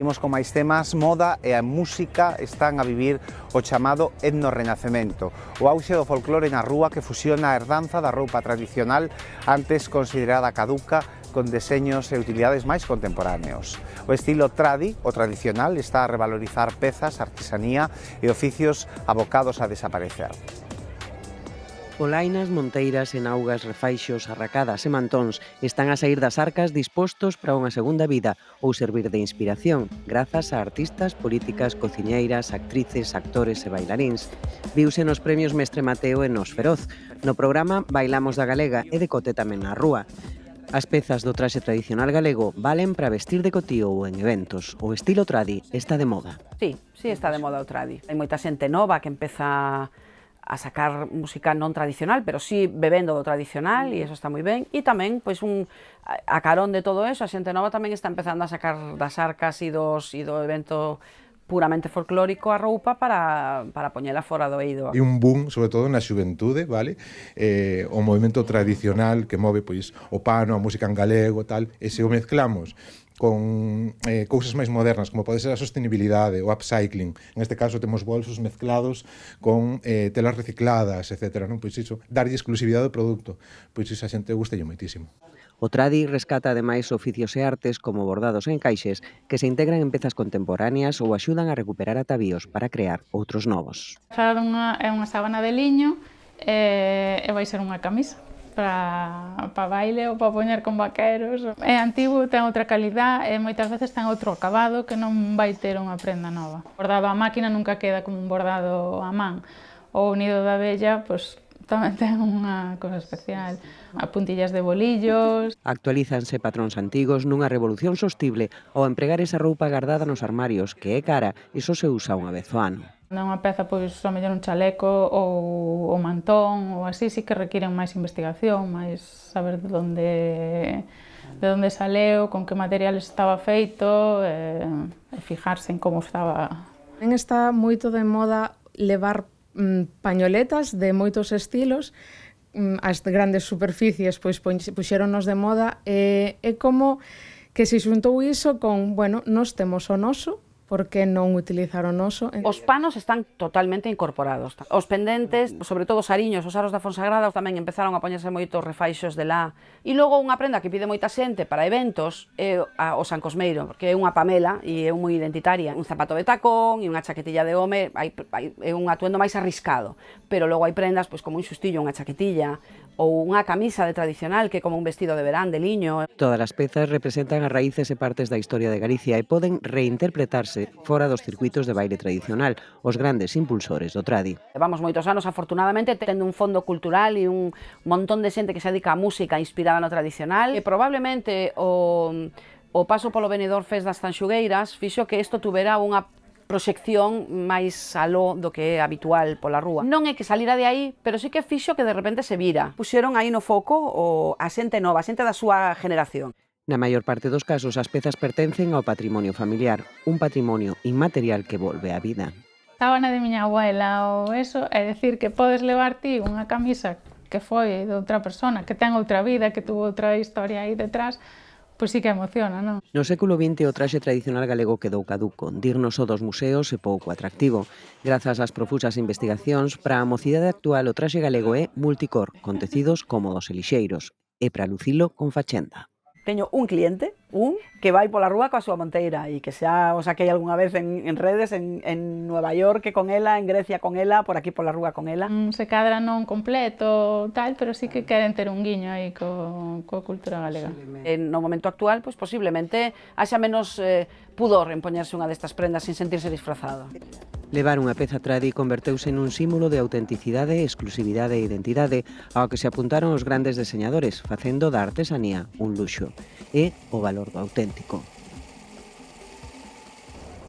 Seguimos con máis temas. Moda e a música están a vivir o chamado etnorrenacemento, o auxe do folclore na rúa que fusiona a herdanza da roupa tradicional antes considerada caduca con deseños e utilidades máis contemporáneos. O estilo tradi, o tradicional, está a revalorizar pezas, artesanía e oficios abocados a desaparecer. Polainas, monteiras, enaugas, refaixos, arracadas e mantóns están a saír das arcas dispostos para unha segunda vida ou servir de inspiración, grazas a artistas, políticas, cociñeiras, actrices, actores e bailaríns. Viuse nos premios Mestre Mateo e Nos Feroz. No programa Bailamos da Galega e decote tamén na rúa. As pezas do traxe tradicional galego valen para vestir de cotío ou en eventos. O estilo tradi está de moda. Sí, está de moda o tradi. Hai moita xente nova que empeza a sacar música non tradicional, pero sí bebendo do tradicional, e eso está moi ben. E tamén, pois, a carón de todo eso, a xente nova tamén está empezando a sacar das arcas e do evento puramente folclórico a roupa para poñela fora do eido. E un boom, sobre todo na xuventude, vale? O movimento tradicional que move, pois, o pano, a música en galego, tal, e se o mezclamos con cousas máis modernas, como pode ser a sostenibilidade, o upcycling. En este caso temos bolsos mezclados con telas recicladas, etc. Non? Pois iso, darlle exclusividade ao produto. Pois iso a xente gustalle moitísimo. O tradi rescata ademais oficios e artes como bordados en caixes que se integran en pezas contemporáneas ou axudan a recuperar atavíos para crear outros novos. Xa é unha sábana de liño e vai ser unha camisa para baile ou para poñer con vaqueros. É antigo, ten outra calidad e moitas veces ten outro acabado que non vai ter unha prenda nova. O bordado á máquina nunca queda como un bordado á man. O nido da abella, pois, tamén ten unha cosa especial. A puntillas de bolillos. Actualízanse patróns antigos nunha revolución sostible ao empregar esa roupa guardada nos armarios que é cara e só se usa unha vez ao ano. Non é unha peza, pois, a mellor un chaleco ou mantón ou así, sí que requiren máis investigación, máis saber de onde saleu, con que materiales estaba feito, e fijarse en como estaba. Está moito de moda levar pañoletas de moitos estilos. As grandes superficies pois puxéronos de moda e como que se xuntou iso con, bueno, nós temos o noso, por que non utilizar o noso? Os panos están totalmente incorporados. Os pendentes, sobre todo os ariños, os aros da Fonsagrada, tamén empezaron a poñerse moitos refaixos de lá. E logo unha prenda que pide moita xente para eventos é o San Cosmeiro, porque é unha pamela e é moi identitaria. Un zapato de tacón e unha chaquetilla de home, é un atuendo máis arriscado. Pero logo hai prendas, pois, como un xustillo, unha chaquetilla, ou unha camisa de tradicional que é como un vestido de verán, de liño. Todas as pezas representan as raíces e partes da historia de Galicia e poden reinterpretarse fora dos circuitos de baile tradicional, os grandes impulsores do tradi. Levamos moitos anos, afortunadamente, tendo un fondo cultural e un montón de xente que se dedica a música inspirada no tradicional. E probablemente o paso polo Benidorm Fest das Tanxugueiras fixo que isto tuvera unha proxección máis aló do que é habitual pola rúa. Non é que salira de aí, pero sí que fixo que de repente se vira. Puxeron aí no foco a xente nova, a xente da súa generación. Na maior parte dos casos, as pezas pertencen ao patrimonio familiar, un patrimonio inmaterial que volve á vida. Sábana de miña abuela ou eso, é dicir que podes levar ti unha camisa que foi de outra persona, que ten outra vida, que tuvo outra historia aí detrás, pois sí que emociona, non? No século XX o traxe tradicional galego quedou caduco, digno só dos museos e pouco atractivo. Grazas ás profusas investigacións, para a mocidade actual o traxe galego é multicor, con tecidos cómodos e lixeiros, e para lucilo con fachenda. Teño un cliente, que vai pola rúa coa súa monteira e que xa o saquei algunha vez en redes, en Nueva York con ela, en Grecia con ela, por aquí pola rúa con ela. Se cadra non completo, tal, pero sí que queren ter un guiño aí coa cultura galega. No momento actual, pois posiblemente haxa menos pudor en poñerse unha destas prendas sin sentirse disfrazado. Levar unha peza tradi converteuse nun símbolo de autenticidade, exclusividade e identidade ao que se apuntaron os grandes deseñadores, facendo da artesanía un luxo. É o valor do auténtico.